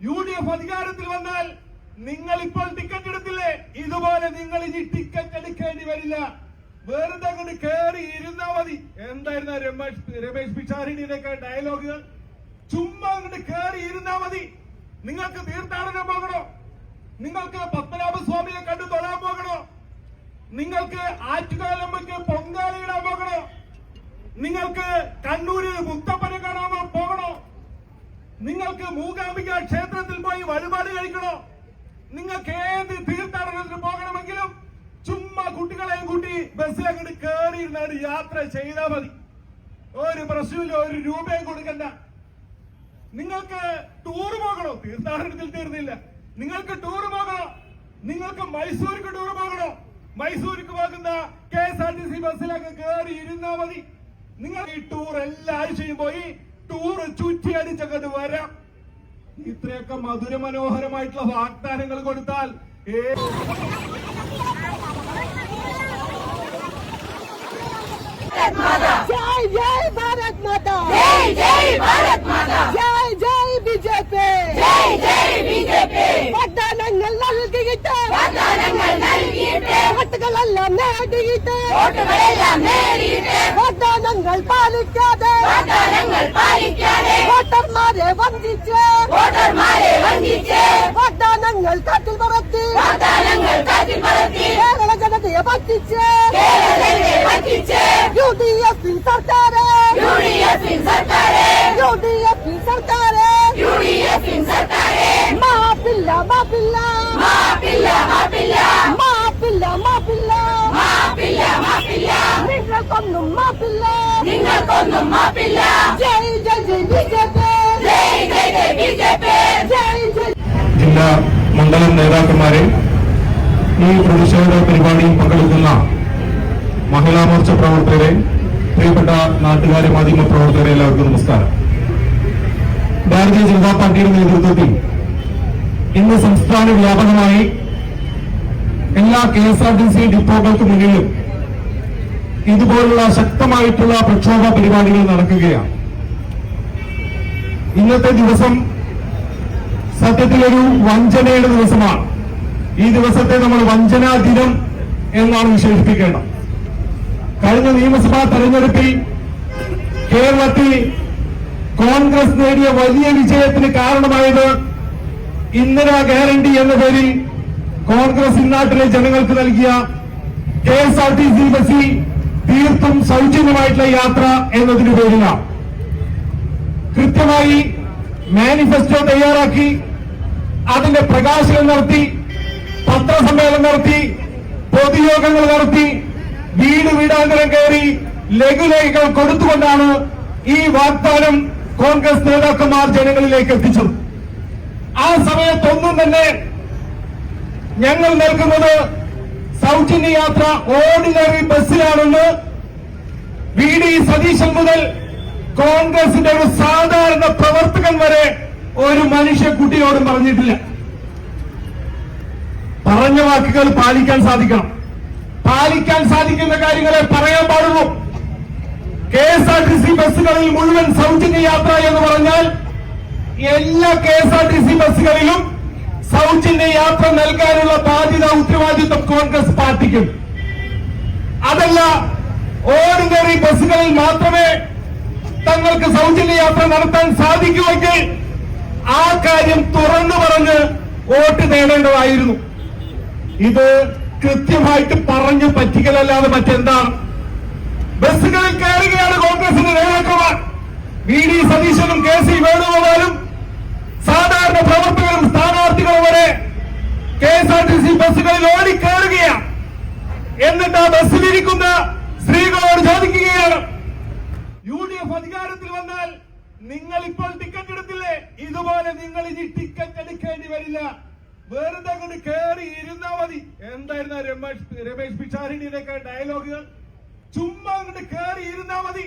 UDF അധികാരത്തിൽ വന്നാൽ നിങ്ങൾ ഇപ്പോൾ ടിക്കറ്റ് എടുത്തില്ലേ, ഇതുപോലെ നിങ്ങൾ ഇനി ടിക്കറ്റ് എടുക്കേണ്ടി വരില്ല. വെറുതെ അങ്ങോട്ട് കയറി ഇരുന്നാ മതി. എന്തായിരുന്നു രമേശ് പിഷാരടിയുടെയൊക്കെ ഡയലോഗുകൾ? ചുമ്മാ അങ്ങോട്ട് കയറി ഇരുന്നാ മതി. നിങ്ങൾക്ക് തീർത്ഥാടനം പോകണോ? നിങ്ങൾക്ക് പത്മനാഭസ്വാമിയെ കണ്ടു തൊഴാൻ പോകണോ? നിങ്ങൾക്ക് ആറ്റുകാലമ്മയ്ക്ക് പൊങ്കാലയിടാൻ പോകണോ? നിങ്ങൾക്ക് കണ്ണൂരിൽ മുത്തപ്പനെ കാണാൻ പോകണോ? നിങ്ങൾക്ക് മൂകാംബിക ക്ഷേത്രത്തിൽ പോയി വഴിപാട് കഴിക്കണോ? നിങ്ങൾക്ക് ഏത് തീർത്ഥാടനത്തിന് പോകണമെങ്കിലും ചുമ്മാ കുട്ടികളെയും കൂട്ടി ബസ്സിലങ്ങോട്ട് കയറിയിരുന്നാണ് യാത്ര ചെയ്താൽ മതി. ഒരു പ്രശ്നമില്ല, ഒരു രൂപയും കൊടുക്കണ്ട. നിങ്ങൾക്ക് ടൂർ പോകണോ? തീർത്ഥാടനത്തിൽ തീർന്നില്ല. നിങ്ങൾക്ക് ടൂർ പോകണോ? നിങ്ങൾക്ക് മൈസൂർക്ക് ടൂർ പോകണോ? മൈസൂർക്ക് പോകുന്ന KSRTC ബസ്സിലൊക്കെ കയറി ഇരുന്നാ മതി. നിങ്ങൾ ഈ ടൂർ എല്ലാ ആഴ്ചയും പോയി ടൂർ ചുറ്റി അടിച്ചങ്ങോട്ട് വരാം. ഇത്രയൊക്കെ മധുര മനോഹരമായിട്ടുള്ള വാഗ്ദാനങ്ങൾ കൊടുത്താൽ जय जय भारत माता, जय जय भारत माता, जय जय बीजेपी, जय जय बीजेपी. വാഗ്ദാനങ്ങൾ നൽകിയിട്ട് വോട്ടുകളെല്ലാം നേടിയിട്ട് വാഗ്ദാനങ്ങൾ പാലിക്കാതെ വോട്ടർമാരെ വഞ്ചിച്ച് വാഗ്ദാനങ്ങൾ കാറ്റിൽ പറത്തി കേരള ജനതയെ പറ്റിച്ച് UDF സർക്കാരെ മാപ്പില്ല മാപ്പില്ല നിങ്ങൾക്കൊന്നും മാപ്പില്ല. ജയ് ജയ് ജയ് BJP. ജില്ലാ മണ്ഡലം നേതാക്കന്മാരെ, ഈ പ്രതിഷേധ പരിപാടിയിൽ പങ്കെടുക്കുന്ന മഹിളാ മോർച്ച പ്രവർത്തകരെ, പ്രിയപ്പെട്ട നാട്ടുകാരെ, മാധ്യമ പ്രവർത്തകരെ, എല്ലാവർക്കും നമസ്കാരം. ഭാരതീയ ജനതാ പാർട്ടിയുടെ നേതൃത്വത്തിൽ ഇന്ന് സംസ്ഥാന വ്യാപകമായി എല്ലാ KSRTC ഡിപ്പോകൾക്ക് മുന്നിലും ഇതുപോലുള്ള ശക്തമായിട്ടുള്ള പ്രക്ഷോഭ പരിപാടികൾ നടക്കുകയാണ്. ഇന്നത്തെ ദിവസം സത്യത്തിലൊരു വഞ്ചനയുടെ ദിവസമാണ്. ഈ ദിവസത്തെ നമ്മൾ വഞ്ചനാ ദിനം എന്നാണ് വിശേഷിപ്പിക്കേണ്ടത്. കഴിഞ്ഞ നിയമസഭാ തെരഞ്ഞെടുപ്പിൽ കേരളത്തിൽ കോൺഗ്രസ് നേടിയ വലിയ വിജയത്തിന് കാരണമായത് ഇന്ദിരാ ഗ്യാരണ്ടി എന്ന പേരിൽ കോൺഗ്രസ് ഇന്നാട്ടിലെ ജനങ്ങൾക്ക് നൽകിയ KSRTC ബസ്സിൽ തീർത്തും സൗജന്യമായിട്ടുള്ള യാത്ര എന്നതിന് പേരിലാണ്. കൃത്യമായി മാനിഫെസ്റ്റോ തയ്യാറാക്കി അതിന്റെ പ്രകാശനം നടത്തി, പത്രസമ്മേളനം നടത്തി, പൊതുയോഗങ്ങൾ നടത്തി, വീട് വീടാന്തരം കയറി ലഘുലേഖകൾ കൊടുത്തുകൊണ്ടാണ് ഈ വാഗ്ദാനം കോൺഗ്രസ് നേതാക്കന്മാർ ജനങ്ങളിലേക്ക് എത്തിച്ചത്. ആ സമയത്തൊന്നും തന്നെ ഞങ്ങൾ നൽകുന്നത് സൗജന്യ യാത്ര ഓർഡിനറി ബസ്സിലാണെന്ന് VD സതീശൻ മുതൽ കോൺഗ്രസിന്റെ ഒരു സാധാരണ പ്രവർത്തകൻ വരെ ഒരു മനുഷ്യക്കുട്ടിയോടും പറഞ്ഞിട്ടില്ല. പറഞ്ഞ വാക്കുകൾ പാലിക്കാൻ സാധിക്കണം. പാലിക്കാൻ സാധിക്കുന്ന കാര്യങ്ങളെ പറയാൻ പാടുള്ളൂ. KSRTC ബസ്സുകളിൽ മുഴുവൻ സൗജന്യ യാത്ര എന്ന് പറഞ്ഞാൽ എല്ലാ KSRTC ബസ്സുകളിലും സൗജന്യ യാത്ര നൽകാനുള്ള ബാധ്യത, ഉത്തരവാദിത്വം കോൺഗ്രസ് പാർട്ടിക്കും. അതല്ല, ഓർഡിനറി ബസ്സുകളിൽ മാത്രമേ തങ്ങൾക്ക് സൗജന്യ യാത്ര നടത്താൻ സാധിക്കുമെങ്കിൽ ആ കാര്യം തുറന്നു പറഞ്ഞ് വോട്ട് നേടേണ്ടതായിരുന്നു. ഇത് കൃത്യമായിട്ട് പറഞ്ഞു പറ്റിക്കലല്ലാതെ മറ്റെന്താണ്? ബസ്സുകളിൽ കയറുകയാണ് കോൺഗ്രസിന്റെ നേതാക്കന്മാർ. VD സതീശനും KC വേണുഗോപാലും സാധാരണ പ്രവർത്തകരും സ്ഥാനാർത്ഥികളും വരെ KSRTC ബസ്സുകളിൽ ഓടിക്കയറുകയാണ്. എന്നിട്ട് ആ ബസ്സിലിരിക്കുന്ന സ്ത്രീകളോട് ചോദിക്കുകയാണ്, UDF അധികാരത്തിൽ വന്നാൽ നിങ്ങൾ ഇപ്പോൾ ടിക്കറ്റ് എടുത്തില്ലേ, ഇതുപോലെ നിങ്ങൾ ഇനി ടിക്കറ്റ് എടുക്കേണ്ടി വരില്ല. വെറുതെ അങ്ങോട്ട് കയറി ഇരുന്നാ മതി. എന്തായിരുന്നു രമേശ് പിഷാരടിയുടെയൊക്കെ ഡയലോഗുകൾ? ചുമ്മാ അങ്ങോട്ട് കയറി ഇരുന്നാ മതി.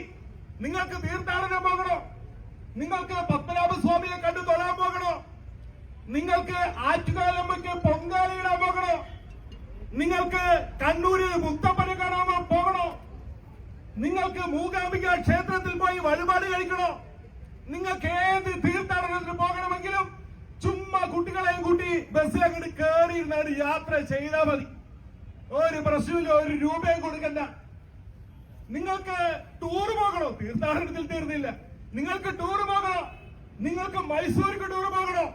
നിങ്ങൾക്ക് തീർത്ഥാടനം പോകണോ? നിങ്ങൾക്ക് പത്മനാഭസ്വാമിയെ കണ്ടു തൊഴാൻ പോകണോ? നിങ്ങൾക്ക് ആറ്റുകാലമ്മയ്ക്ക് പൊങ്കാലയിടാൻ പോകണോ? നിങ്ങൾക്ക് കണ്ണൂരിൽ മുത്തപ്പനെ കാണാൻ പോകണോ? നിങ്ങൾക്ക് മൂകാംബിക ക്ഷേത്രത്തിൽ പോയി വഴിപാട് കഴിക്കണോ? നിങ്ങൾക്ക് ഏത് തീർത്ഥാടനത്തിന് പോകണമെങ്കിലും ചുമ്മാ ബസ്സിൽ അങ്ങോട്ട് കയറിയിരുന്നാണ് യാത്ര ചെയ്താൽ മതി. ഒരു പ്രശ്നമില്ല, ഒരു രൂപയും കൊടുക്കണ്ട. നിങ്ങൾക്ക് ടൂർ പോകണോ? തീർത്ഥാടനത്തിൽ തീർന്നില്ല. നിങ്ങൾക്ക് ടൂർ പോകണോ? നിങ്ങൾക്ക് മൈസൂർക്ക് ടൂർ പോകണോ?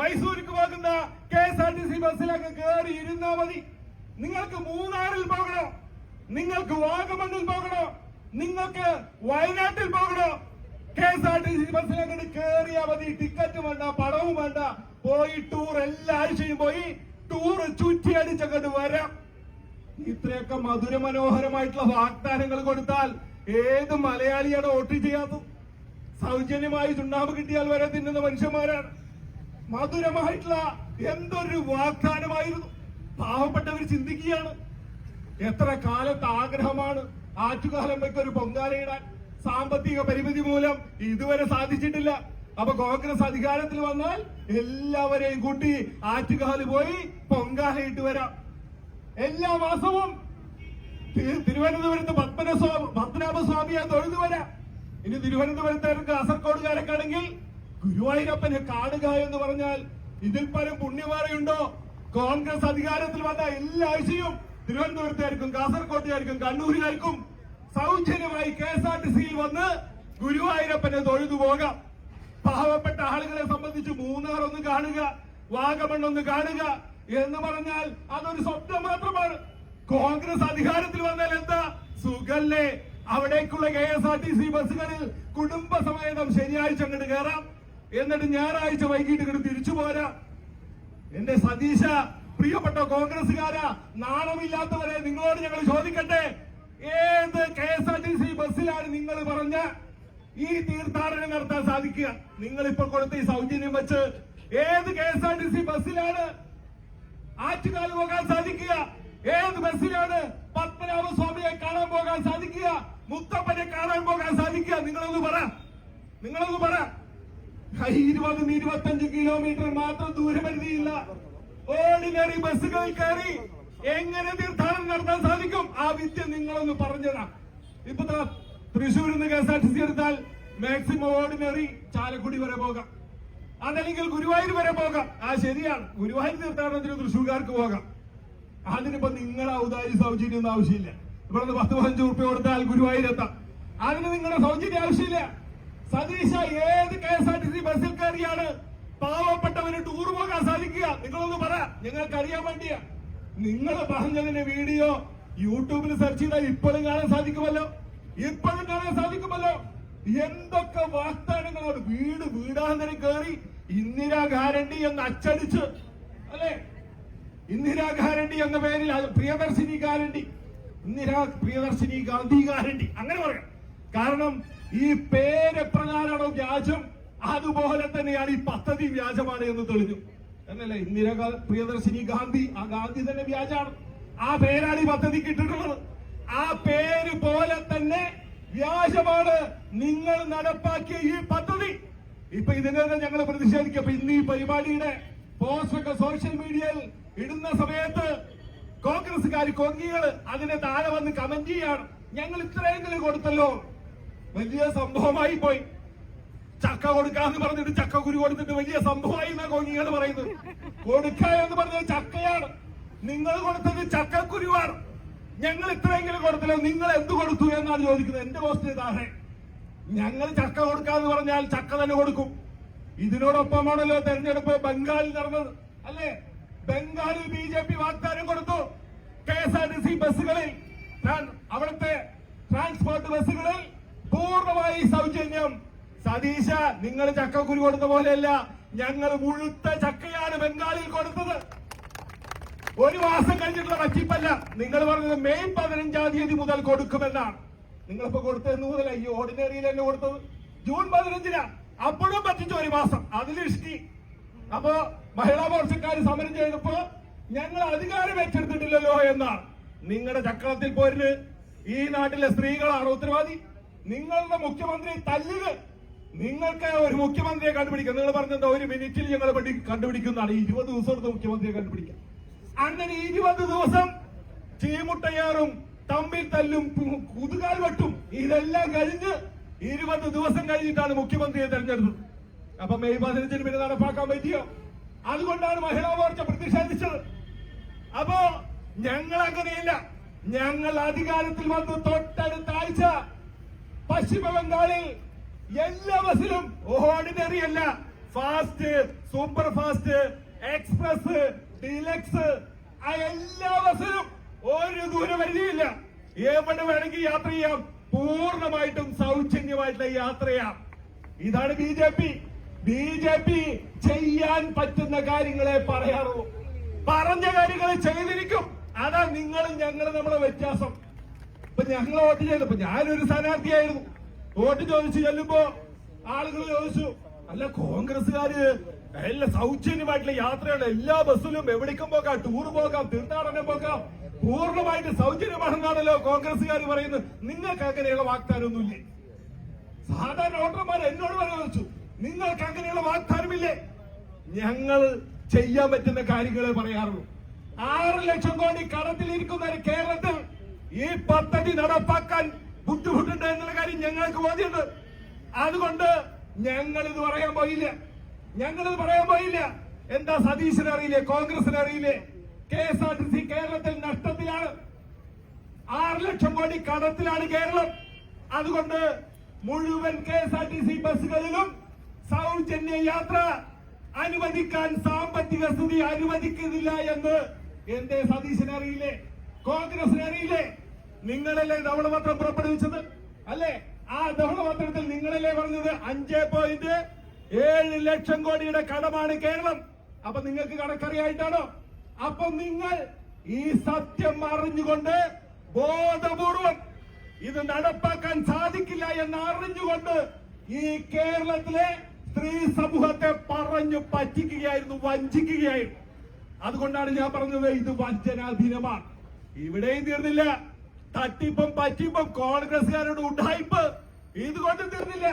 മൈസൂർക്ക് പോകുന്ന KSRTC ബസ്സിൽ അങ്ങ് കയറി ഇരുന്നാ മതി. നിങ്ങൾക്ക് മൂന്നാറിൽ പോകണോ? നിങ്ങൾക്ക് വാഗമണ്ണിൽ പോകണോ? നിങ്ങൾക്ക് വയനാട്ടിൽ പോകണോ? KSRTC ബസ്സിൽ അങ്ങോട്ട് കയറിയാ മതി. ടിക്കറ്റ് വേണ്ട, പണവും വേണ്ട. പോയി ടൂർ എല്ലാ ആഴ്ചയും പോയി ടൂർ ചുറ്റിയടിച്ചങ്ങോട്ട് വരാം. ഇത്രയൊക്കെ മധുര മനോഹരമായിട്ടുള്ള വാഗ്ദാനങ്ങൾ കൊടുത്താൽ ഏത് മലയാളിയാണ് വോട്ട് ചെയ്യാത്തത്? സൗജന്യമായി ചുണ്ണാമ്പ് കിട്ടിയാൽ വരെ തിന്നുന്ന മനുഷ്യന്മാരാണ്. മധുരമായിട്ടുള്ള എന്തൊരു വാഗ്ദാനമായിരുന്നു. പാവപ്പെട്ടവർ ചിന്തിക്കുകയാണ്, എത്ര കാലത്ത് ആഗ്രഹമാണ് ആറ്റുകാലം വെക്ക് ഒരു പൊങ്കാലയിടാൻ. സാമ്പത്തിക പരിമിതി മൂലം ഇതുവരെ സാധിച്ചിട്ടില്ല. അപ്പൊ കോൺഗ്രസ് അധികാരത്തിൽ വന്നാൽ എല്ലാവരെയും കൂട്ടി ആറ്റുകാല് പോയി പൊങ്കാലയിട്ട് വരാം. എല്ലാ മാസവും തിരുവനന്തപുരത്ത് പത്മനാഭസ്വാമിയെ തൊഴുതു വരാം. ഇനി തിരുവനന്തപുരത്തുകാർക്ക് കാസർഗോഡുകാരൊക്കെ ആണെങ്കിൽ ഗുരുവായൂരപ്പനെ കാണുക എന്ന് പറഞ്ഞാൽ ഇതിൽ പരം പുണ്യമാറയുണ്ടോ? കോൺഗ്രസ് അധികാരത്തിൽ വന്ന എല്ലാ ആഴ്ചയും തിരുവനന്തപുരത്തുകാർക്കും കാസർഗോഡുകാർക്കും കണ്ണൂരുകാർക്കും സൗജന്യമായി KSRTCയിൽ വന്ന് ഗുരുവായൂരപ്പനെ തൊഴുതു പോകാം. പാവപ്പെട്ട ആളുകളെ സംബന്ധിച്ച് മൂന്നാർ ഒന്ന് കാണുക, വാഗമൺ ഒന്ന് കാണുക എന്ന് പറഞ്ഞാൽ അതൊരു സ്വപ്നം മാത്രമാണ്. കോൺഗ്രസ് അധികാരത്തിൽ വന്നാൽ എന്താ സുഖല്ലേ? അവിടേക്കുള്ള KSRTC ബസ്സുകളിൽ കുടുംബസമേതം ശനിയാഴ്ച അങ്ങോട്ട് കയറാം, എന്നിട്ട് ഞായറാഴ്ച വൈകിട്ട് ഇങ്ങോട്ട് തിരിച്ചു പോരാ. എന്റെ സതീശ, പ്രിയപ്പെട്ട കോൺഗ്രസുകാരാ, നാണമില്ലാത്തവരെ നിങ്ങളോട് ഞങ്ങൾ ചോദിക്കട്ടെ, ഏത് KSRTC ബസ്സിലാണ് നിങ്ങൾ പറഞ്ഞ ഈ തീർത്ഥാടനം നടത്താൻ സാധിക്കുക? നിങ്ങളിപ്പോൾ കൊടുത്ത ഈ സൗജന്യം വെച്ച് ഏത് KSRTC ബസ്സിലാണ് ആറ്റുകാല് പോകാൻ സാധിക്കുക? ഏത് ബസ്സിലാണ് പത്മനാഭസ്വാമിയെ കാണാൻ പോകാൻ സാധിക്കുക? മുത്തപ്പനെ കാണാൻ പോകാൻ സാധിക്കുക? നിങ്ങളൊന്ന് പറ. 20-25 കിലോമീറ്റർ മാത്രം ദൂരപരിധിയില്ല ഓർഡിനറി ബസ്സുകളിൽ കയറി എങ്ങനെ തീർത്ഥാടനം നടത്താൻ സാധിക്കും? ആ വിദ്യ നിങ്ങളൊന്ന് പറഞ്ഞതാ. ഇപ്പൊ തൃശ്ശൂരിൽ നിന്ന് KSRTC എടുത്താൽ മാക്സിമം ഓർഡിനറി ചാലക്കുടി വരെ പോകാം, അതല്ലെങ്കിൽ ഗുരുവായൂർ വരെ പോകാം. ആ ശരിയാണ്, ഗുരുവായൂർ തീർത്ഥാടനത്തിന് തൃശ്ശൂർക്കാർക്ക് പോകാം. അതിനിപ്പോ നിങ്ങളുടെ ഔദാര്യ സൗജന്യം ഒന്നും ആവശ്യമില്ല. ഇവിടെ നിന്ന് 10-15 ഉറുപ്പ്യ കൊടുത്താൽ ഗുരുവായൂരെത്താം. അതിന് നിങ്ങളുടെ സൗജന്യം ആവശ്യമില്ല. സതീശ, ഏത് KSRTC ബസ്സിൽ കയറിയാണ് പാവപ്പെട്ടവന് ടൂർ പോകാൻ സാധിക്കുക? നിങ്ങളൊന്ന് പറ, ഞങ്ങൾക്ക് അറിയാൻ വേണ്ടിയാ. നിങ്ങൾ പറഞ്ഞതിന്റെ വീഡിയോ യൂട്യൂബിൽ സെർച്ച് ചെയ്താൽ ഇപ്പോഴും കാണാൻ സാധിക്കുമല്ലോ. എന്തൊക്കെ വാഗ്ദാനങ്ങളാണ്. വീടാന്തരം കയറി ഇന്ദിരാ ഗ്യാരണ്ടി എന്ന് അച്ചടിച്ച്, അല്ലെ? ഇന്ദിരാ ഗ്യാരണ്ടി എന്ന പേരിൽ പ്രിയദർശിനി ഗ്യാരണ്ടി, പ്രിയദർശിനി ഗാന്ധി ഗ്യാരണ്ടി അങ്ങനെ പറയാം. കാരണം ഈ പേര് എപ്രകാരമാണോ വ്യാജം, അതുപോലെ തന്നെയാണ് ഈ പദ്ധതി വ്യാജമാണ് എന്ന് തെളിഞ്ഞു. എന്നല്ലേ? പ്രിയദർശിനി ഗാന്ധി, ആ ഗാന്ധി തന്നെ വ്യാജാണ്. ആ പേരാണ് ഈ പദ്ധതിക്ക് ഇട്ടിട്ടുള്ളത്. ആ പേര് പോലെ തന്നെ വ്യാജമാണ് നിങ്ങൾ നടപ്പാക്കിയ ഈ പദ്ധതി. ഇപ്പൊ ഇതിനെതിരെ ഞങ്ങൾ പ്രതിഷേധിക്കും. അപ്പൊ ഇന്ന് ഈ പരിപാടിയുടെ പോസ്റ്റൊക്കെ സോഷ്യൽ മീഡിയയിൽ ഇടുന്ന സമയത്ത് കോൺഗ്രസുകാർ കൊങ്ങികള് അതിന്റെ താഴെ വന്ന് കമന്റ് ചെയ്യാണ്, ഞങ്ങൾ ഇത്രയെങ്കിലും കൊടുത്തല്ലോ. വലിയ സംഭവമായി പോയി. ചക്ക കൊടുക്കാന്ന് പറഞ്ഞിട്ട് ചക്കക്കുരു കൊടുത്തിട്ട് വലിയ സംഭവമായി എന്നാ കൊങ്ങികൾ പറയുന്നത്. കൊടുക്ക എന്ന് പറഞ്ഞത് ചക്കയാണ്, നിങ്ങൾ കൊടുത്തത് ചക്കക്കുരുവാണ്. ഞങ്ങൾ ഇത്രയെങ്കിലും കൊടുത്തല്ലോ, നിങ്ങൾ എന്ത് കൊടുത്തു എന്നാണ് ചോദിക്കുന്നത്. എന്റെ പോസ്റ്റ് താഴെ ഞങ്ങൾ ചക്ക കൊടുക്കാന്ന് പറഞ്ഞാൽ ചക്ക തന്നെ കൊടുക്കും. ഇതിനോടൊപ്പമാണല്ലോ തെരഞ്ഞെടുപ്പ് ബംഗാളിൽ നടന്നത്, അല്ലേ? ബംഗാളിൽ BJP വാഗ്ദാനം കൊടുത്തു. KSRTC ബസ്സുകളിൽ, അവിടുത്തെ ട്രാൻസ്പോർട്ട് ബസ്സുകളിൽ പൂർണ്ണമായി സൗജന്യം. സതീശ, നിങ്ങൾ ചക്കക്കുരു കൊടുത്ത പോലെയല്ല, ഞങ്ങൾ മുഴുത്ത ചക്കയാണ് ബംഗാളിൽ കൊടുത്തത്. ഒരു മാസം കഴിഞ്ഞിട്ടുള്ള വച്ചിപ്പല്ല. നിങ്ങൾ പറഞ്ഞത് മെയ് 15-ാം തീയതി മുതൽ കൊടുക്കുമെന്നാണ്. നിങ്ങളിപ്പോ കൊടുത്തത് മുതലായി ഈ ഓർഡിനറിയിൽ തന്നെ കൊടുത്തത് ജൂൺ 15-നാണ്. അപ്പോഴും പറ്റിച്ചു ഒരു മാസം, അതിലിഷ്ടി. അപ്പോ മഹിളാ മോർച്ചക്കാർ സമരം ചെയ്തപ്പോ ഞങ്ങൾ അധികാരം ഏറ്റെടുത്തിട്ടില്ലല്ലോ എന്നാണ്. നിങ്ങളുടെ ചക്രത്തിൽ പോരിന് ഈ നാട്ടിലെ സ്ത്രീകളാണ് ഉത്തരവാദി. നിങ്ങളുടെ മുഖ്യമന്ത്രി തല്ലുക. നിങ്ങൾക്ക് ഒരു മുഖ്യമന്ത്രിയെ കണ്ടുപിടിക്കാം. നിങ്ങൾ പറഞ്ഞത് 1 മിനിറ്റിൽ ഞങ്ങൾ കണ്ടുപിടിക്കുന്നതാണ്. 20 ദിവസം എടുത്ത് മുഖ്യമന്ത്രിയെ കണ്ടുപിടിക്കാം. അങ്ങനെ 20 ദിവസം ചീമുട്ടയാറും തമ്മിൽ തല്ലും കുതുകാൽ വെട്ടും ഇതെല്ലാം കഴിഞ്ഞ് 20 ദിവസം കഴിഞ്ഞിട്ടാണ് മുഖ്യമന്ത്രിയെ തെരഞ്ഞെടുത്തത്. അപ്പൊ മെയ് 15-ന് പിന്നെ നടപ്പാക്കാൻ പറ്റിയോ? അതുകൊണ്ടാണ് മഹിളാ മോർച്ച പ്രതിഷേധിച്ചത്. അപ്പോ ഞങ്ങൾ അങ്ങനെയല്ല. ഞങ്ങൾ അധികാരത്തിൽ വന്ന് തൊട്ടടുത്ത ആഴ്ച പശ്ചിമ ബംഗാളിൽ എല്ലാ ബസ്സിലും ഓർഡിനറി അല്ല, fast, super fast, express, deluxe, ആ എല്ലാ ബസ്സിലും ഒരു ദൂരപരിധിയില്ല. എവിടെ വേണമെങ്കിൽ യാത്ര ചെയ്യാം. പൂർണ്ണമായിട്ടും സൗജന്യമായിട്ടുള്ള യാത്ര ചെയ്യാം. ഇതാണ് ബി.ജെ.പി ചെയ്യാൻ പറ്റുന്ന കാര്യങ്ങളെ പറയാറുള്ളൂ. പറഞ്ഞ കാര്യങ്ങൾ ചെയ്തിരിക്കും. അതാ നിങ്ങളും ഞങ്ങളും നമ്മളെ വ്യത്യാസം. ഇപ്പൊ ഞങ്ങൾ വോട്ട് ചെയ്തപ്പോ ഞാനൊരു സ്ഥാനാർത്ഥിയായിരുന്നു. വോട്ട് ചോദിച്ചു ചെല്ലുമ്പോ ആളുകൾ ചോദിച്ചു, അല്ല കോൺഗ്രസ്സുകാര് എല്ലാ സൗജന്യമായിട്ടുള്ള യാത്രയാണ്, എല്ലാ ബസ്സിലും എവിടേക്കും പോകാം, ടൂർ പോകാം, തീർത്ഥാടനം പോകാം, പൂർണ്ണമായിട്ട് സൗജന്യമാണെന്നാണല്ലോ കോൺഗ്രസ്സുകാർ പറയുന്നത്. നിങ്ങൾക്ക് അങ്ങനെയുള്ള വാഗ്ദാനമൊന്നുമില്ലേ? സാധാരണ വോട്ടർമാർ എന്നോട് ചോദിച്ചു, നിങ്ങൾക്ക് അങ്ങനെയുള്ള വാഗ്ദാനമില്ലേ? ഞങ്ങൾ ചെയ്യാൻ പറ്റുന്ന കാര്യങ്ങളെ പറയാറുള്ളൂ. 6 ലക്ഷം കോടി കടത്തിലിരിക്കുന്ന കേരളത്തിൽ ഈ പദ്ധതി നടപ്പാക്കാൻ ബുദ്ധിമുട്ടുണ്ട് എന്നുള്ള കാര്യം ഞങ്ങൾക്ക് ബോധ്യമുണ്ട്. അതുകൊണ്ട് ഞങ്ങളിത് പറയാൻ പോയില്ല. എന്താ സതീശന് അറിയില്ലേ? കോൺഗ്രസിന് അറിയില്ലേ? KSRTC കേരളത്തിൽ നഷ്ടത്തിലാണ്. 6 ലക്ഷം കോടി കടത്തിലാണ് കേരളം. അതുകൊണ്ട് മുഴുവൻ KSRTC ബസ്സുകളിലും സൗജന്യ യാത്ര അനുവദിക്കാൻ സാമ്പത്തിക സ്ഥിതി അനുവദിക്കുന്നില്ല എന്ന് എന്റെ സതീശന് അറിയില്ലേ? കോൺഗ്രസിന് അറിയില്ലേ? നിങ്ങളല്ലേ ധവളപത്രം പുറപ്പെടുവിച്ചത്? അല്ലേ? ആ ധവളപത്രത്തിൽ നിങ്ങളല്ലേ പറഞ്ഞത് 5.7 ലക്ഷം കോടിയുടെ കടമാണ് കേരളം. അപ്പൊ നിങ്ങൾക്ക് കണക്കറിയായിട്ടാണോ? അപ്പൊ നിങ്ങൾ ഈ സത്യം അറിഞ്ഞുകൊണ്ട് ബോധപൂർവം ഇത് നടപ്പാക്കാൻ സാധിക്കില്ല എന്ന് അറിഞ്ഞുകൊണ്ട് ഈ കേരളത്തിലെ സ്ത്രീ സമൂഹത്തെ പറഞ്ഞു പറ്റിക്കുകയായിരുന്നു, വഞ്ചിക്കുകയായിരുന്നു. അതുകൊണ്ടാണ് ഞാൻ പറഞ്ഞത് ഇത് വഞ്ചനാ ദിനമാണ്. ഇവിടെയും തീർന്നില്ല. തട്ടിപ്പും പറ്റിപ്പും കോൺഗ്രസ്സുകാരുടെ ഉഡായിപ്പ് ഇതുകൊണ്ട് തീർന്നില്ല.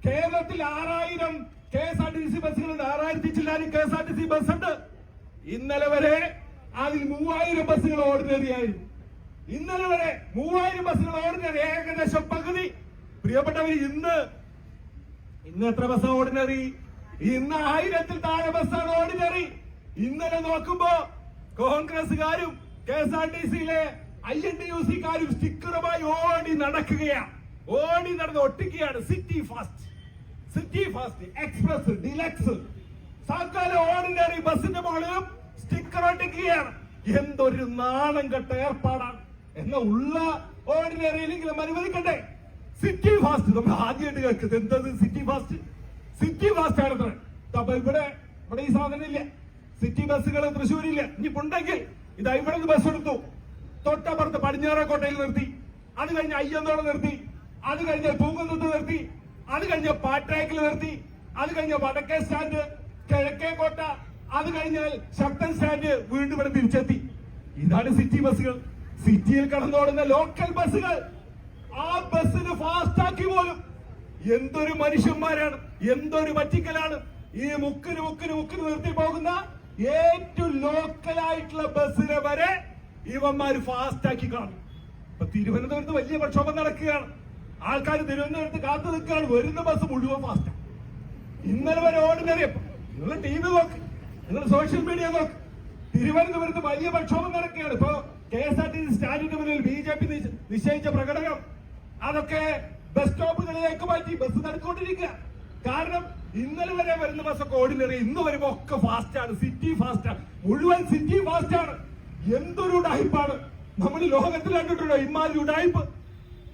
കേരളത്തിൽ 6000 KSRTC ബസ്സുകളുണ്ട്. 6000 ചില്ലാനും KSRTC ബസ്സുണ്ട്. ഇന്നലെ വരെ അതിൽ 3000 ബസ്സുകൾ ഓർഡിനറി ആയിരുന്നു. ഇന്നലെ വരെ 3000 ബസ്സുകൾ ഓർഡിനറി, ഏകദേശം പകുതി. പ്രിയപ്പെട്ടവർ, ഇന്ന് എത്ര ബസ്സാണ് ഓർഡിനറി? ഇന്ന് 1000-ൽ താഴെ ബസ്സാണ് ഓർഡിനറി. ഇന്നലെ നോക്കുമ്പോ കോൺഗ്രസ്സുകാരും KSRTCയിലെ INTUC-കാരും സ്റ്റിക്കറുമായി ഓടി നടന്ന് ഒട്ടിക്കുകയാണ്. സിറ്റി ഫാസ്റ്റ്, എക്സ്പ്രസ്, ഡിലക്സ്, സകല ഓർഡിനറി ബസിന്റെ മുകളിലും സ്റ്റിക്കർ ഒട്ടിക്കുകയാണ്. എന്തൊരു നാണം കെട്ട ഏർപ്പാടാണ്. എന്നാ ഉള്ള ഓർഡിനറിയിലെങ്കിലും അനുവദിക്കണ്ടേ? സിറ്റി ഫാസ്റ്റ് നമ്മൾ ആദ്യമായിട്ട് കേൾക്കുന്നത്. എന്തത് സിറ്റി ഫാസ്റ്റ് ആണ്. അപ്പൊ ഇവിടെ ഈ സാധനം ഇല്ല. സിറ്റി ബസ്സുകൾ തൃശ്ശൂരില്ല. ഇനിയിപ്പുണ്ടെങ്കിൽ ഇതാ ഇവിടെ നിന്ന് ബസ് എടുത്തു, തൊട്ടപ്പുറത്ത് പടിഞ്ഞാറേക്കോട്ടയിൽ നിർത്തി, അത് കഴിഞ്ഞ് അയ്യന്തോളം നിർത്തി, അത് കഴിഞ്ഞ് പൂങ്കുന്നത്ത് നിർത്തി, അത് കഴിഞ്ഞ് പാട്രാക്കിൽ നിർത്തി, അത് കഴിഞ്ഞ് വടക്കേ സ്റ്റാൻഡ്, കിഴക്കേക്കോട്ട, അത് കഴിഞ്ഞാൽ ശക്തൻ സ്റ്റാൻഡ്, വീണ്ടും ഇവിടെ തിരിച്ചെത്തി. ഇതാണ് സിറ്റി ബസ്സുകൾ. സിറ്റിയിൽ കടന്നോടുന്ന ലോക്കൽ ബസ്സുകൾ. ആ ബസ്സിന് ഫാസ്റ്റാക്കി പോലും. എന്തൊരു മനുഷ്യന്മാരാണ്, എന്തൊരു പറ്റിക്കലാണ്. ഈ മുക്കിന് നിർത്തി പോകുന്ന ഏറ്റവും ലോക്കലായിട്ടുള്ള ബസ്സിനെ വരെ ഇവന്മാര് ഫാസ്റ്റാക്കി കാണും. ഇപ്പൊ തിരുവനന്തപുരത്ത് വലിയ പ്രക്ഷോഭം നടക്കുകയാണ്. ആൾക്കാർ തിരുവനന്തപുരത്ത് കാത്തു നിൽക്കുകയാണ്. വരുന്ന ബസ് മുഴുവൻ ഫാസ്റ്റ്. ഇന്നലെ വരെ ഓർഡിനറി. നിങ്ങൾ TV നോക്ക്, നിങ്ങൾ സോഷ്യൽ മീഡിയ നോക്ക്. തിരുവനന്തപുരത്ത് വലിയ പ്രക്ഷോഭം നടക്കുകയാണ്. ഇപ്പൊ KSRTC സ്റ്റാൻഡിന് മുന്നിൽ BJP നിശ്ചയിച്ച പ്രകടനം അതൊക്കെ ബസ് സ്റ്റോപ്പുകളിലേക്ക് മാറ്റി ബസ് നടക്കൊണ്ടിരിക്കുക. കാരണം ഇന്നലെ വരെ വരുന്ന ബസ്സൊക്കെ ഓർഡിനറി, ഇന്ന് വരുമ്പോ ഒക്കെ ഫാസ്റ്റാണ്. സിറ്റി ഫാസ്റ്റാണ്, മുഴുവൻ സിറ്റി ഫാസ്റ്റാണ്. എന്തൊരു ഉടായ്പാണ്. നമ്മൾ ലോകത്തിൽ കണ്ടിട്ടുണ്ടോ ഇമാതിരി ഉടായ്പ്?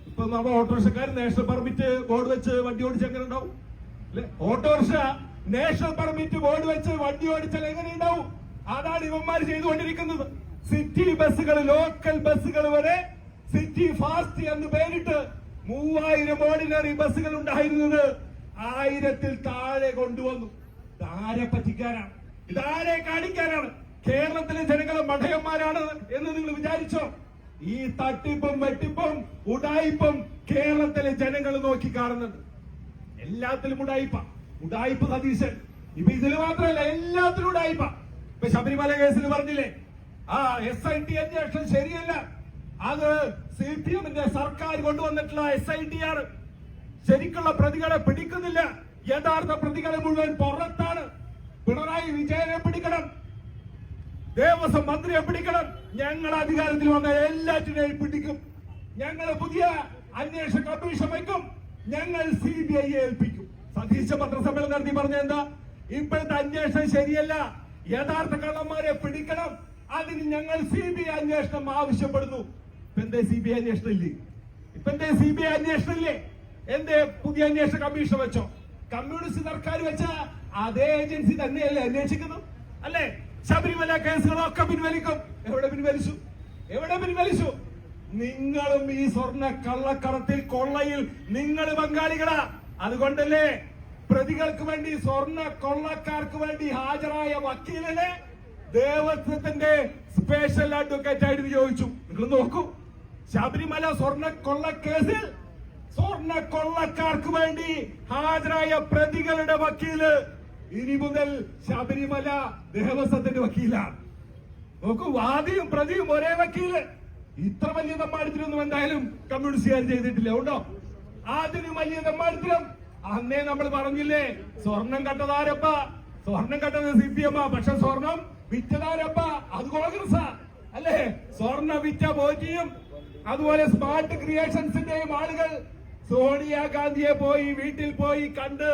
ഇപ്പൊ നമ്മുടെ ഓട്ടോറിക്ഷക്കാർ നാഷണൽ പെർമിറ്റ് ബോർഡ് വെച്ച് വണ്ടി ഓടിച്ച് എങ്ങനെ ഉണ്ടാവും? അല്ലെ? ഓട്ടോറിക്ഷ നാഷണൽ പെർമിറ്റ് ബോർഡ് വെച്ച് വണ്ടി ഓടിച്ചാൽ എങ്ങനെ ഉണ്ടാവും? അതാണ് ഇവന്മാർ ചെയ്തുകൊണ്ടിരിക്കുന്നത്. സിറ്റി ബസ്സുകൾ, ലോക്കൽ ബസ്സുകൾ വരെ സിറ്റി ഫാസ്റ്റ് എന്ന് പേരിട്ട് 3000 ഓർഡിനറി ബസ്സുകൾ ഉണ്ടായിരുന്നത് 1000-ൽ താഴെ കൊണ്ടുവന്നു. ഇതാരെ പറ്റിക്കാനാണ്? ഇതാരെ കാണിക്കാനാണ്? കേരളത്തിലെ ജനങ്ങളെ മഠയന്മാരാണ് എന്ന് നിങ്ങൾ വിചാരിച്ചോ? ഈ തട്ടിപ്പും വെട്ടിപ്പും ഉടായിപ്പും കേരളത്തിലെ ജനങ്ങൾ നോക്കി കാണുന്നുണ്ട്. എല്ലാത്തിലും ഉടായിപ്പ് സതീശൻ. ഇപ്പൊ ഇതിൽ മാത്രമല്ല, എല്ലാത്തിലും ഉടായിപ്പ. ഇപ്പൊ ശബരിമല കേസിൽ പറഞ്ഞില്ലേ, SIT അന്വേഷണം ശരിയല്ല, അത് CPM-ന്റെ സർക്കാർ കൊണ്ടുവന്നിട്ടുള്ള SIT ആണ്. ശരിക്കുള്ള പ്രതികളെ പിടിക്കുന്നില്ല. യഥാർത്ഥ പ്രതികളെ മുഴുവൻ പുറത്താണ്. പിണറായി വിജയനെ പിടിക്കും. ദേവസ്വം മന്ത്രിയെ പിടിക്കണം. ഞങ്ങൾ അധികാരത്തിൽ വന്ന എല്ലാറ്റിനെയും പിടിക്കും. ഞങ്ങൾ പുതിയ അന്വേഷണ കമ്മീഷൻ വയ്ക്കും. ഞങ്ങൾ CBI ഏൽപ്പിക്കും. സതീശ പത്രസമ്മേളനം നടത്തി പറഞ്ഞ എന്താ? ഇപ്പോഴത്തെ അന്വേഷണം ശരിയല്ല, യഥാർത്ഥ കള്ളന്മാരെ പിടിക്കണം, അതിന് ഞങ്ങൾ CBI അന്വേഷണം ആവശ്യപ്പെടുന്നു. ഇപ്പൊ എന്തേ CBI അന്വേഷണം ഇല്ലേ? ഇപ്പൊ എന്തേ CBI അന്വേഷണം ഇല്ലേ? എന്തേ പുതിയ അന്വേഷണ കമ്മീഷൻ വെച്ചോ? കമ്മ്യൂണിസ്റ്റ് സർക്കാർ വെച്ച അതേ ഏജൻസി തന്നെയല്ലേ അന്വേഷിക്കുന്നു, അല്ലേ? ശബരിമല കേസുകളൊക്കെ പിൻവലിക്കും. എവിടെ പിൻവലിച്ചു? എവിടെ പിൻവലിച്ചു? നിങ്ങളും ഈ സ്വർണ്ണ കള്ളക്കടത്തിൽ കൊള്ളയിൽ നിങ്ങൾ പങ്കാളികളാ. അതുകൊണ്ടല്ലേ പ്രതികൾക്ക് വേണ്ടി, സ്വർണ്ണ കൊള്ളക്കാർക്ക് വേണ്ടി ഹാജരായ വക്കീലിനെ ദേവസ്വത്തിന്റെ സ്പെഷ്യൽ അഡ്വക്കേറ്റ് ആയിട്ട് നിയോഗിച്ചു. നിങ്ങൾ നോക്കൂ, ശബരിമല സ്വർണ്ണ കൊള്ളക്കേസിൽ സ്വർണ്ണ കൊള്ളക്കാർക്ക് വേണ്ടി ഹാജരായ പ്രതികളുടെ വക്കീല് ഇനി മുതൽ ശബരിമല ദേവസ്വത്തിന്റെ വക്കീലാണ്. നോക്കൂ, വാദിയും പ്രതിയും ഒരേ വക്കീല്. ഇത്ര വലിയ തമ്മാടിത്തരൊന്നും എന്തായാലും കമ്മ്യൂണിസ്റ്റുകാർ ചെയ്തിട്ടില്ല. ഉണ്ടോ? അതിനും വലിയ തമ്മാടിത്തരം അന്നേ നമ്മൾ പറഞ്ഞില്ലേ, സ്വർണം കട്ടതാരപ്പ, സ്വർണം കട്ടത് CPM, പക്ഷെ സ്വർണം വിറ്റതാരപ്പ അത് കോൺഗ്രസ് അല്ലേ? സ്വർണം വിറ്റ ബോറ്റിയും അതുപോലെ സ്മാർട്ട് ക്രിയേഷൻസിന്റെയും ആളുകൾ സോണിയാഗാന്ധിയെ പോയി വീട്ടിൽ പോയി കണ്ട്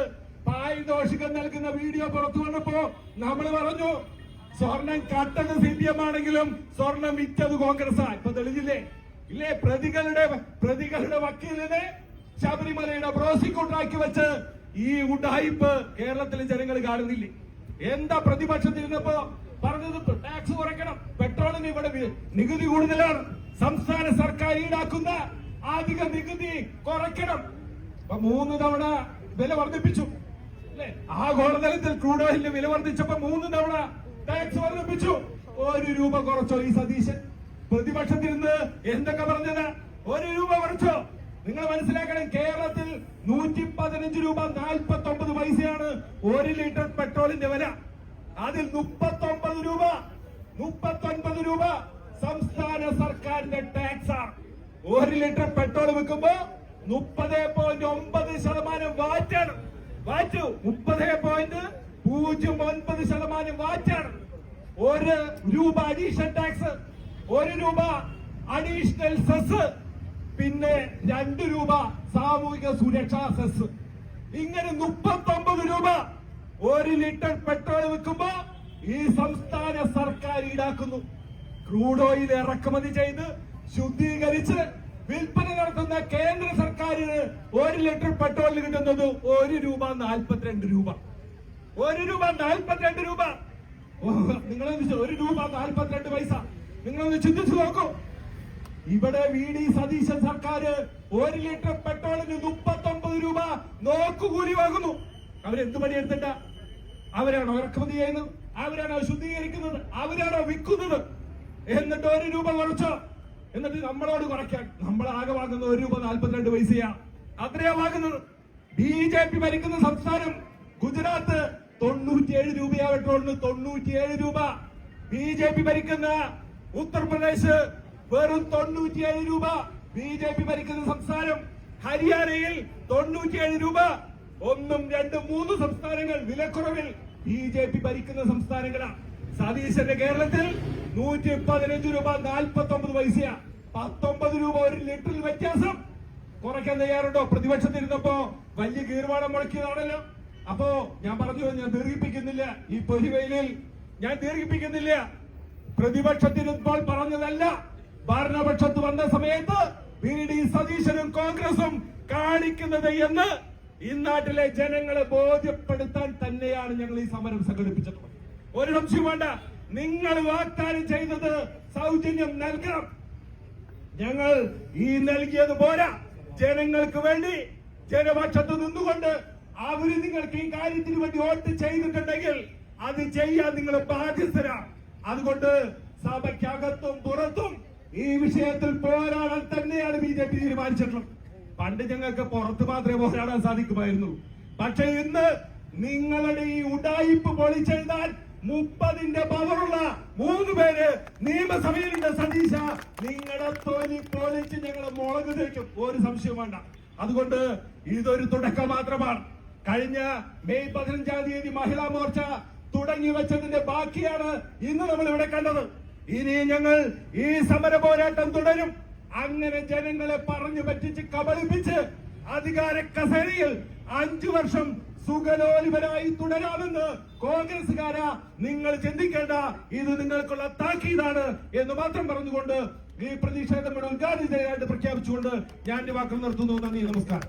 പാരിതോഷികം നൽകുന്ന വീഡിയോ പുറത്തു വന്നപ്പോ നമ്മൾ പറഞ്ഞു, സ്വർണം കട്ടത് CPM ആണെങ്കിലും സ്വർണം വിറ്റത് കോൺഗ്രസ്. ഇപ്പൊ തെളിഞ്ഞില്ലേ? ഇല്ലേ? പ്രതികളുടെ വക്കീലിനെ ശബരിമലയുടെ പ്രോസിക്യൂട്ടറാക്കി വെച്ച് ഈ ഉഡായിപ്പ് കേരളത്തിലെ ജനങ്ങൾ കാണുന്നില്ലേ? എന്താ പ്രതിപക്ഷത്തിരുന്നപ്പോ പറഞ്ഞത്? ടാക്സ് കുറയ്ക്കണം, പെട്രോളിന് ഇവിടെ നികുതി കൂടുതലാണ്, സംസ്ഥാന സർക്കാർ ഈടാക്കുന്ന അധിക നികുതി കുറയ്ക്കണം. 3 തവണ വില വർദ്ധിപ്പിച്ചു, അല്ലെ? ആഗോളതലത്തിൽ ക്രൂഡ് ഓയിലിന്റെ വില വർദ്ധിച്ചപ്പോ 3 തവണ ടാക്സ് വർദ്ധിപ്പിച്ചു. 1 രൂപ കുറച്ചോ ഈ സതീശൻ? പ്രതിപക്ഷത്തിരുന്ന് എന്തൊക്കെ പറഞ്ഞത്? 1 രൂപ കുറച്ചോ? നിങ്ങൾ മനസ്സിലാക്കണം, കേരളത്തിൽ 115 രൂപ 49 പൈസയാണ് 1 ലിറ്റർ പെട്രോളിന്റെ വില. അതിൽ 39 രൂപ സംസ്ഥാന സർക്കാരിന്റെ ടാക്സ് ആണ്. 1 ലിറ്റർ പെട്രോൾ വിൽക്കുമ്പോ 30.9% വാറ്റാണ്. വാറ്റ് 30.09% വാറ്റാണ്. 1 രൂപ അഡീഷണൽ ടാക്സ്, 1 രൂപ അഡീഷണൽ സെസ്, പിന്നെ 2 രൂപ സാമൂഹിക സുരക്ഷാ സെസ്. ഇങ്ങനെ 39 രൂപ 1 ലിറ്റർ പെട്രോൾ വിൽക്കുമ്പോ ഈ സംസ്ഥാന സർക്കാർ ഈടാക്കുന്നു. ക്രൂഡ് ഓയിൽ ഇറക്കുമതി ചെയ്ത് ശുദ്ധീകരിച്ച് വിൽപ്പന നടത്തുന്ന കേന്ദ്ര സർക്കാരിന് 1 ലിറ്റർ പെട്രോളിന് കിട്ടുന്നത് 1 രൂപ 42 രൂപ. 1 രൂപ 42 രൂപ. നിങ്ങളൊന്ന് 1 രൂപ 42 പൈസ നിങ്ങളൊന്ന് ചിന്തിച്ചു നോക്കൂ. ഇവിടെ VD സതീശൻ സർക്കാർ 1 ലിറ്റർ പെട്രോളിന് 39 രൂപ നോക്കുകൂലി വാങ്ങുന്നു. അവരെന്ത് പണിയെടുത്തിട്ട? അവരാണോ ഇറക്കുമതി ചെയ്യുന്നത്? അവരാണോ ശുദ്ധീകരിക്കുന്നത്? അവരാണോ വിൽക്കുന്നത്? എന്നിട്ട് 1 രൂപ കുറച്ചോ? എന്നിട്ട് നമ്മളോട് കുറയ്ക്കാൻ നമ്മൾ ആകെ വാങ്ങുന്നത് 1 രൂപ 42 പൈസയാ. അത്രയാ വാങ്ങുന്നത്. BJP ഭരിക്കുന്ന സംസ്ഥാനം ഗുജറാത്ത് 97 രൂപയാ പെട്രോളിന്, 97 രൂപ. BJP ഭരിക്കുന്ന ഉത്തർപ്രദേശ് വെറും 97 രൂപ. BJP ഭരിക്കുന്ന സംസ്ഥാനം ഹരിയാനയിൽ 97 രൂപ. 1, 2, 3 സംസ്ഥാനങ്ങൾ വിലക്കുറവിൽ BJP ഭരിക്കുന്ന സംസ്ഥാനങ്ങളാണ്. സതീശന്റെ കേരളത്തിൽ 115 രൂപ 49 പൈസയാ. 19 രൂപ 1 ലിറ്ററിൽ വ്യത്യാസം. കുറയ്ക്കാൻ തയ്യാറുണ്ടോ? പ്രതിപക്ഷത്തിരുന്നപ്പോ വലിയ കീർവാണം മുഴക്കിയതാണല്ലോ. അപ്പോ ഞാൻ പറഞ്ഞു, ഞാൻ ദീർഘിപ്പിക്കുന്നില്ല. ഈ പൊരിവെയിലിൽ ഞാൻ ദീർഘിപ്പിക്കുന്നില്ല. പ്രതിപക്ഷത്തിരുന്നപ്പോൾ പറഞ്ഞതല്ല, ഭരണപക്ഷത്ത് വന്ന സമയത്ത് VD സതീശനും കോൺഗ്രസും കാണിക്കുന്നത് എന്ന് ഈ നാട്ടിലെ ജനങ്ങളെ ബോധ്യപ്പെടുത്താൻ തന്നെയാണ് ഞങ്ങൾ ഈ സമരം സംഘടിപ്പിച്ചിട്ടുള്ളത്. ഒരു സംശയം വേണ്ട. നിങ്ങൾ വാഗ്ദാനം ചെയ്തത് സൗജന്യം നൽകണം. ഞങ്ങൾ ഈ നൽകിയത് പോരാ. ജനങ്ങൾക്ക് വേണ്ടി ജനപക്ഷത്ത് നിന്നുകൊണ്ട് അവര് നിങ്ങൾക്ക് ഈ കാര്യത്തിന് വേണ്ടി വോട്ട് ചെയ്തിട്ടുണ്ടെങ്കിൽ അത് ചെയ്യാൻ നിങ്ങൾ ബാധ്യസ്ഥരാണ്. അതുകൊണ്ട് സഭയ്ക്കകത്തും പുറത്തും ഈ വിഷയത്തിൽ പോരാടാൻ തന്നെയാണ് BJP തീരുമാനിച്ചിട്ടുള്ളത്. പണ്ട് ഞങ്ങൾക്ക് പുറത്ത് മാത്രമേ പോരാടാൻ സാധിക്കുമായിരുന്നു. പക്ഷെ ഇന്ന് നിങ്ങളുടെ ഈ ഉഡായിപ്പ് പൊളിച്ചെഴുതാൻ 30ന്റെ പവറുള്ള 3 പേര് നിയമസഭയിലുണ്ട്. സതീശ, നിങ്ങളുടെ തൊലി പൊളിച്ച് ഞങ്ങൾ മുളക് തേക്കും, ഒരു സംശയം വേണ്ട. അതുകൊണ്ട് ഇതൊരു തുടക്കം മാത്രമാണ്. കഴിഞ്ഞ മെയ് 15-ാം തീയതി മഹിളാ മോർച്ച തുടങ്ങി വെച്ചതിന്റെ ബാക്കിയാണ് ഇന്ന് നമ്മൾ ഇവിടെ കണ്ടത്. ഇനി ഞങ്ങൾ ഈ സമര പോരാട്ടം തുടരും. അങ്ങനെ ജനങ്ങളെ പറഞ്ഞു പറ്റിച്ച് കബളിപ്പിച്ച് അധികാര കസേരയിൽ 5 വർഷം സുഖലോലുപരായി തുടരാമെന്ന് കോൺഗ്രസുകാരാ നിങ്ങൾ ചിന്തിക്കേണ്ട. ഇത് നിങ്ങൾക്കുള്ള താക്കീതാണ് എന്ന് മാത്രം പറഞ്ഞുകൊണ്ട് ഈ പ്രതിഷേധം ഉദ്ഘാടനം ചെയ്യാനായിട്ട് പ്രഖ്യാപിച്ചുകൊണ്ട് ഞാൻ എന്റെ വാക്കുകൾ നിർത്തുന്നു. നന്ദി, നമസ്കാരം.